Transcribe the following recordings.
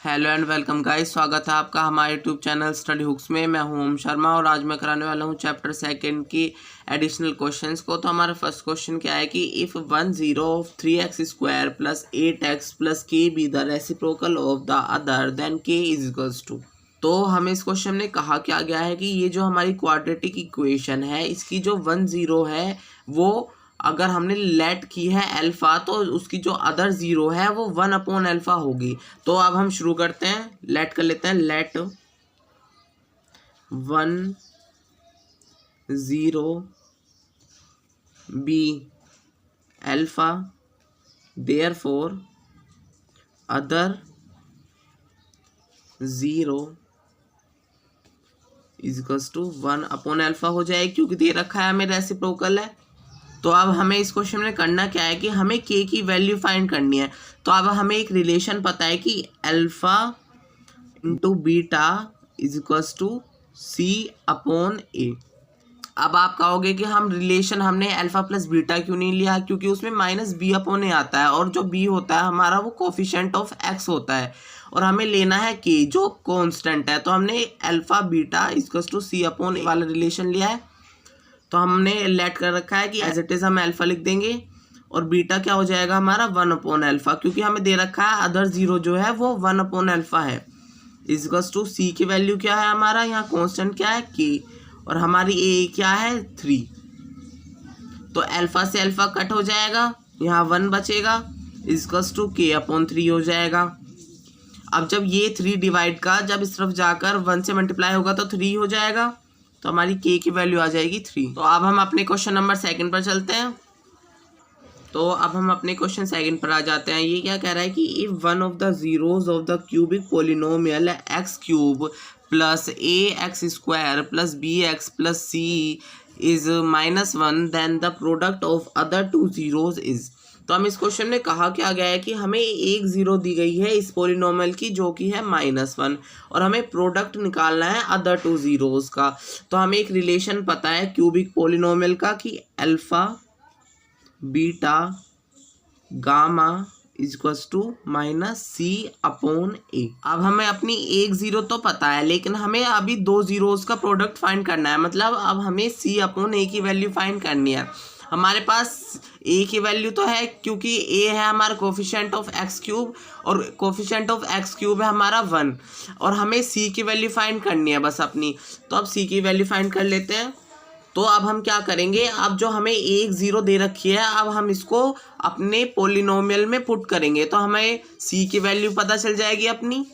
Hello and welcome guys, स्वागत है आपका हमारे यूट्यूब चैनल स्टडी हुक्स में। मैं हूं ओम शर्मा और आज मैं कराने वाला हूं चैप्टर सेकंड की एडिशनल क्वेश्चंस को। तो हमारा फर्स्ट क्वेश्चन क्या है कि if 10 of 3x square plus 8x plus K be the reciprocal of the other then K is equals to. तो हमें इस क्वेश्चन में कहा क्या गया है कि ये जो हमारी क्वाड्रेटिक इक्वेशन है इसकी जो 10 है वो अगर हमने लेट की है अल्फ़ा तो उसकी जो अदर ज़ीरो है वो 1/अल्फ़ा होगी। तो अब हम शुरू करते हैं, लेट कर लेते हैं। Let 1 0 be alpha therefore other 0 equals to 1/अल्फ़ा हो जाएगी, क्योंकि दे रखा है हमें रेसिप्रोकल है। तो अब हमें इस क्वेश्चन में करना क्या है कि हमें के की वैल्यू फाइंड करनी है। तो अब हमें एक रिलेशन पता है कि alpha into beta is equals to C/A। अब आप कहोगे कि हम रिलेशन हमने अल्फ़ा प्लस बीटा क्यों नहीं लिया, क्योंकि उसमें -B/A आता है और जो B होता है हमारा वो कोफिशिएंट ऑफ x होता है और हमें लेना है k जो कांस्टेंट है। तो हमने alpha beta equals to C/A वाला रिलेशन लिया है। तो हमने लेट कर रखा है कि एज इट इज़ हम अल्फ़ा लिख देंगे और बीटा क्या हो जाएगा हमारा 1/अल्फ़ा, क्योंकि हमें दे रखा है अदर ज़ीरो जो है वो 1/अल्फ़ा है। इक्वल्स टू C की वैल्यू क्या है हमारा, यहाँ कांस्टेंट क्या है k और हमारी A क्या है 3। तो अल्फ़ा से अल्फ़ा कट हो जाएगा, यहाँ 1 बचेगा, इक्वल्स टू k/3 हो जाएगा। अब जब ये 3 डिवाइड का जब इस तरफ जाकर 1 से मल्टीप्लाई होगा तो 3 हो जाएगा, तो हमारी k की वैल्यू आ जाएगी 3। तो अब हम अपने क्वेश्चन नंबर सेकंड पर चलते हैं। तो अब हम अपने क्वेश्चन सेकंड पर आ जाते हैं। ये क्या कह रहा है कि if one of the zeros of the cubic polynomial x³ plus ax² plus bx plus c is -1 then the product of other two zeros is. तो हम इस क्वेश्चन में कहा क्या गया है कि हमें एक ज़ीरो दी गई है इस पोलिनोमियल की जो कि है -1 और हमें प्रोडक्ट निकालना है अदर टू ज़ीरोज़ का। तो हमें एक रिलेशन पता है क्यूबिक पोलिनोमियल का कि alpha beta gamma equals to -C/A। अब हमें अपनी एक ज़ीरो तो पता है लेकिन हमें अभी दो ज़ीरोज़ का प्रोडक्ट फाइंड करना है, मतलब अब हमें C/A की वैल्यू फाइंड करनी है। हमारे पास A की वैल्यू तो है क्योंकि A है हमारा कोफिशिएंट ऑफ x³ और कोफिशिएंट ऑफ x³ है हमारा 1 और हमें C की वैल्यू फाइंड करनी है बस अपनी। तो अब C की वैल्यू फाइंड कर लेते हैं। तो अब हम क्या करेंगे, अब जो हमें एक ज़ीरो दे रखी है अब हम इसको अपने पोलिनोमियल में पुट करेंगे तो हमें C की वैल्यू पता चल जाएगी अपनी।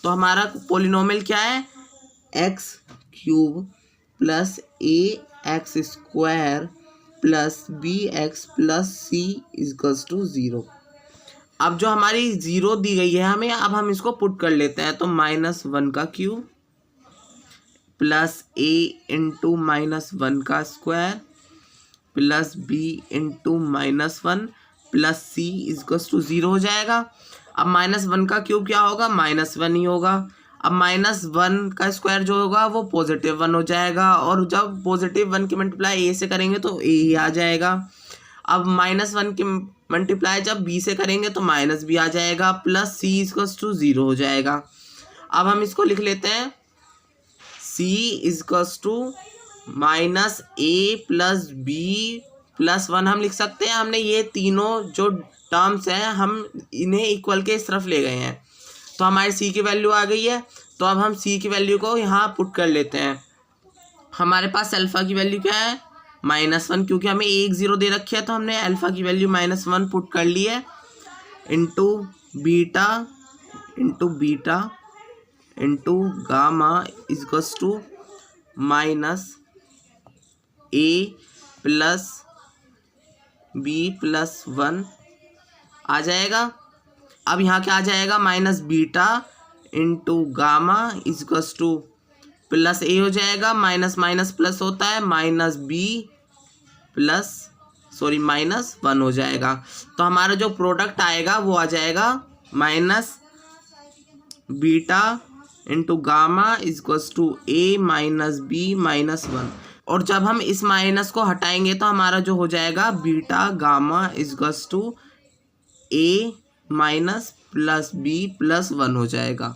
तो हमारा पोलिनोमियल क्या है, x³ plus ax² plus bx plus c equals to 0। अब जो हमारी ज़ीरो दी गई है हमें, अब हम इसको पुट कर लेते हैं। तो -1³ plus a into -1² plus b into -1 plus c equals to 0 हो जाएगा। अब -1³ क्या होगा, -1 ही होगा। अब -1² जो होगा वो +1 हो जाएगा और जब +1 की मल्टीप्लाई a से करेंगे तो a ही आ जाएगा। अब -1 की मल्टीप्लाई जब b से करेंगे तो -b आ जाएगा प्लस c इक्वल्स टू 0 हो जाएगा। अब हम इसको लिख लेते हैं, c equals to -a plus b plus 1 हम लिख सकते हैं। हमने ये तीनों जो टर्म्स हैं हम इन्हें इक्वल के इस तरफ ले गए हैं तो हमारी c की वैल्यू आ गई है। तो अब हम c की वैल्यू को यहाँ पुट कर लेते हैं। हमारे पास अल्फ़ा की वैल्यू क्या है, -1, क्योंकि हमें एक ज़ीरो दे रखी है तो हमने अल्फ़ा की वैल्यू -1 पुट कर ली है, into beta into gamma equals to -a plus b plus 1 आ जाएगा। अब यहाँ क्या आ जाएगा, -beta into gamma equals to plus a हो जाएगा, माइनस माइनस प्लस होता है, -b प्लस -1 हो जाएगा। तो हमारा जो प्रोडक्ट आएगा वो आ जाएगा -beta into gamma equals to a minus b minus 1। और जब हम इस माइनस को हटाएंगे तो हमारा जो हो जाएगा beta gamma equals to a minus plus B plus 1 हो जाएगा।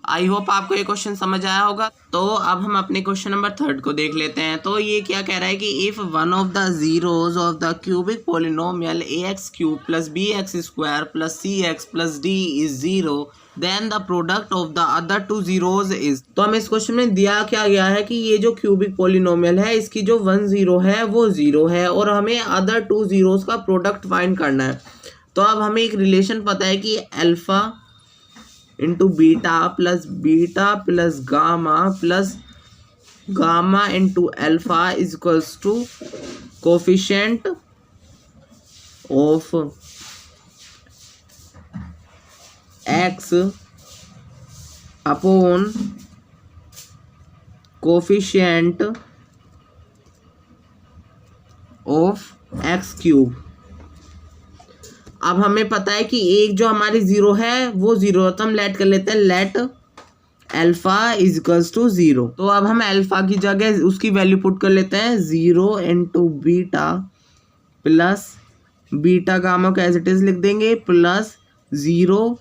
आई होप आपको ये क्वेश्चन समझ आया होगा। तो अब हम अपने क्वेश्चन नंबर 3 को देख लेते हैं। तो ये क्या कह रहा है कि if one of the zeros of the cubic polynomial ax³ plus bx² plus cx plus d is 0 then the product of the other two zeros is. तो हमें इस क्वेश्चन में दिया क्या गया है कि ये जो क्यूबिक पोलिनोमियल है इसकी जो 1 0 है वो 0 है और हमें अदर टू जीरोज का प्रोडक्ट फाइंड करना है। तो अब हमें एक रिलेशन पता है कि alpha into beta plus gamma into alpha is equals to coefficient of X upon coefficient of x³। अब हमें पता है कि एक जो हमारी 0 है वो 0 है, तो हम लेट कर लेते हैं let alpha is equals to 0। तो अब हम अल्फा की जगह उसकी वैल्यू पुट कर लेते हैं 0 into beta plus beta gamma को एज इट इज लिख देंगे plus 0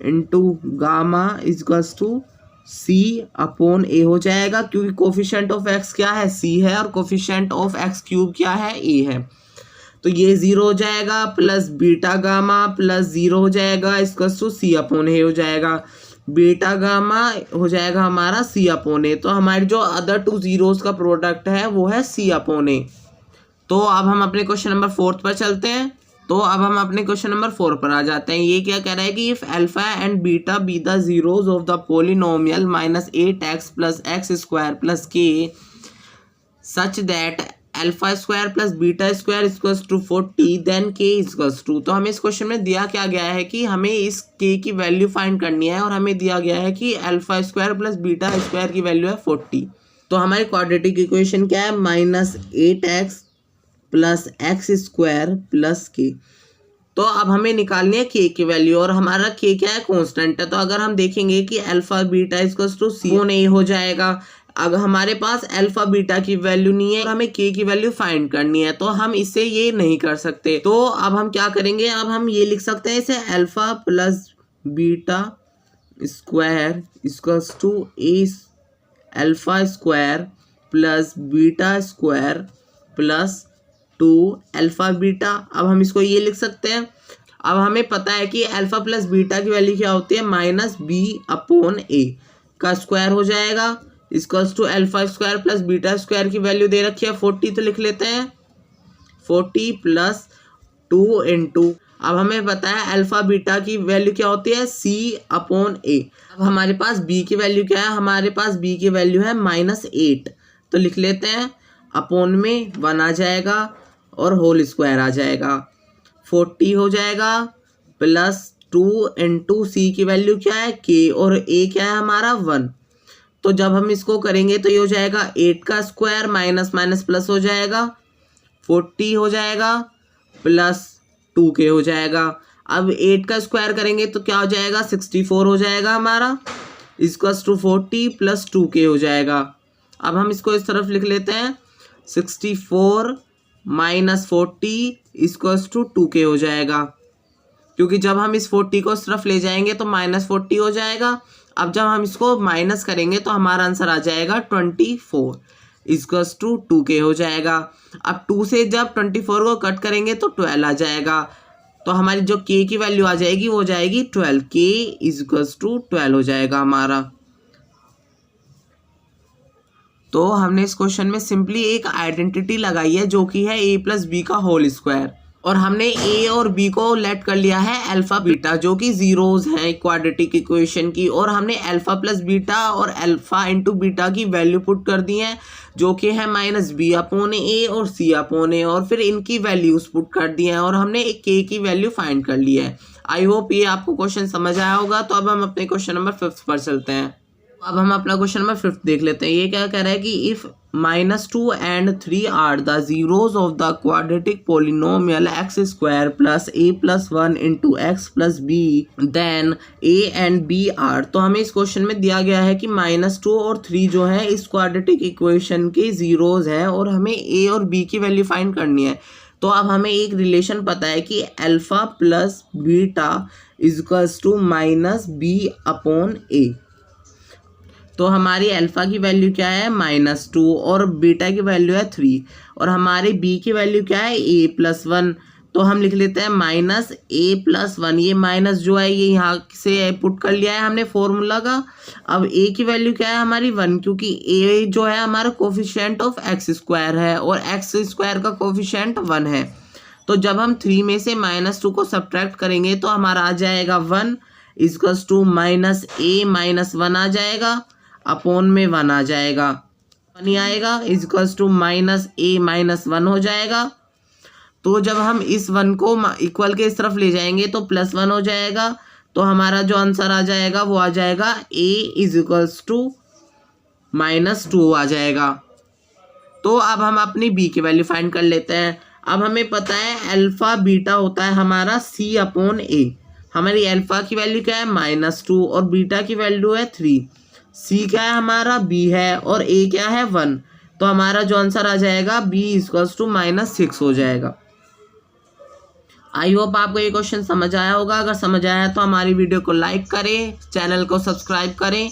into gamma is equals to C upon A हो जाएगा, क्योंकि कोफिशिएंट ऑफ एक्स क्या है c है और कोफिशिएंट ऑफ x³ क्या है a है। तो ये 0 हो जाएगा प्लस बीटा गामा प्लस 0 हो जाएगा इसका सी अपॉन ए हो जाएगा। बीटा गामा हो जाएगा हमारा सी अपॉन ए। तो हमारी जो अदर टू जीरोस का प्रोडक्ट है वो है सी अपॉन ए। तो अब हम अपने क्वेश्चन नंबर 4 पर चलते हैं। तो अब हम अपने क्वेश्चन नंबर 4 पर आ जाते हैं। ये क्या कह रहा है कि if alpha and beta be the zeros of the polynomial -8x plus x² plus k such that α² plus β² equals to 40 then k equals to. तो हमें इस क्वेश्चन में दिया क्या गया है कि हमें इस k की वैल्यू फाइंड करनी है और हमें दिया गया है कि α² प्लस β² की वैल्यू है 40। तो हमारी क्वाड्रेटिक इक्वेशन क्या है -8x plus x² plus k। तो अब हमें निकालनी है k की वैल्यू और हमारा k क्या है कांस्टेंट है। तो अगर हम देखेंगे कि alpha beta equals to c नहीं हो जाएगा। अगर हमारे पास अल्फा बीटा की वैल्यू नहीं है और हमें k की वैल्यू फाइंड करनी है तो हम इससे ये नहीं कर सकते। तो अब हम क्या करेंगे, अब हम ये लिख सकते हैं इसे alpha plus beta square equals to A alpha square plus beta square plus 2 alpha beta. अब हम इसको ये लिख सकते हैं। अब हमें पता है कि अल्फा प्लस बीटा की वैल्यू क्या होती है -b अपॉन a का स्क्वायर हो जाएगा इक्वल्स टू α² प्लस β² की वैल्यू दे रखी है 40। तो लिख लेते हैं 40 प्लस 2 इंटू, अब हमें पता है अल्फा बीटा की वैल्यू क्या होती है c अपॉन a। अब हमारे पास b की वैल्यू क्या है, हमारे पास b की वैल्यू है -8। तो लिख लेते हैं अपॉन में 1 आ जाएगा और होल स्क्वायर आ जाएगा 40 हो जाएगा प्लस 2 इंटू सी की वैल्यू क्या है k और a क्या है हमारा 1। तो जब हम इसको करेंगे तो ये हो जाएगा 8 का स्क्वायर माइनस माइनस प्लस हो जाएगा 40 हो जाएगा प्लस 2k हो जाएगा। अब 8 का स्क्वायर करेंगे तो क्या हो जाएगा 64 हो जाएगा हमारा इक्वल्स टू 40 प्लस 2k हो जाएगा। अब हम इसको इस तरफ लिख लेते हैं 64 माइनस 40 इक्वल्स टू 2k हो जाएगा, क्योंकि जब हम इस 40 को इस तरफ ले जाएंगे तो -40 हो जाएगा। अब जब हम इसको माइनस करेंगे तो हमारा आंसर आ जाएगा 24 इक्वल्स टू 2k हो जाएगा। अब 2 से जब 24 को कट करेंगे तो 12 आ जाएगा। तो हमारी जो k की वैल्यू आ जाएगी वो जाएगी 12, k इक्वल्स टू 12 हो जाएगा हमारा। तो हमने इस क्वेश्चन में सिंपली एक आइडेंटिटी लगाई है जो कि है a प्लस बी का होल स्क्वायर, और हमने a और b को लेट कर लिया है अल्फा बीटा जो कि जीरोज हैं क्वाड्रेटिक इक्वेशन की, और हमने अल्फा प्लस बीटा और अल्फा इंटू बीटा की वैल्यू पुट कर दी है जो कि है -b अपॉन a और c अपॉन a, और फिर इनकी वैल्यूज पुट कर दी हैं और हमने एक k की वैल्यू फाइंड कर ली है। आई होप ये आपको क्वेश्चन समझ आया होगा। तो अब हम अपने क्वेश्चन नंबर 5 पर चलते हैं। अब हम अपना क्वेश्चन नंबर 5 देख लेते हैं। ये क्या कह रहा है कि if -2 and 3 are the zeros of the quadratic polynomial x² plus a plus 1 into x plus b then a and b are। तो हमें इस क्वेश्चन में दिया गया है कि -2 और 3 जो है इस क्वाड्रेटिक इक्वेशन के जीरोज हैं और हमें a और b की वैल्यू फाइंड करनी है। तो अब हमें एक रिलेशन पता है कि alpha plus beta equals to minus b upon a. तो हमारी अल्फ़ा की वैल्यू क्या है -2 और बीटा की वैल्यू है 3 और हमारे बी की वैल्यू क्या है a+1। तो हम लिख लेते हैं -a+1। ये माइनस जो है ये यहाँ से पुट कर लिया है हमने फॉर्मूला का। अब a की वैल्यू क्या है हमारी 1, क्योंकि a जो है हमारा कोफिशिएंट ऑफ x² है और x² का कोफिशिएंट 1 है। तो जब हम 3 में से -2 को सब्ट्रैक्ट करेंगे तो हमारा आ जाएगा 1 इजकल्स टू -a-1 आ जाएगा, अपॉन में 1 आ जाएगा, 1 ही आएगा, इजकल्स टू -a-1 हो जाएगा। तो जब हम इस 1 को इक्वल के इस तरफ ले जाएंगे तो +1 हो जाएगा। तो हमारा जो आंसर आ जाएगा वो आ जाएगा a इजकल्स टू -2 आ जाएगा। तो अब हम अपनी b की वैल्यू फाइंड कर लेते हैं। अब हमें पता है अल्फ़ा बीटा होता है हमारा c/a। हमारी अल्फ़ा की वैल्यू क्या है -2 और बीटा की वैल्यू है 3। c क्या है हमारा b है और a क्या है 1। तो हमारा जो आंसर आ जाएगा b इक्वल्स टू -6 हो जाएगा। आई होप आपको ये क्वेश्चन समझ आया होगा। अगर समझ आया तो हमारी वीडियो को लाइक करें, चैनल को सब्सक्राइब करें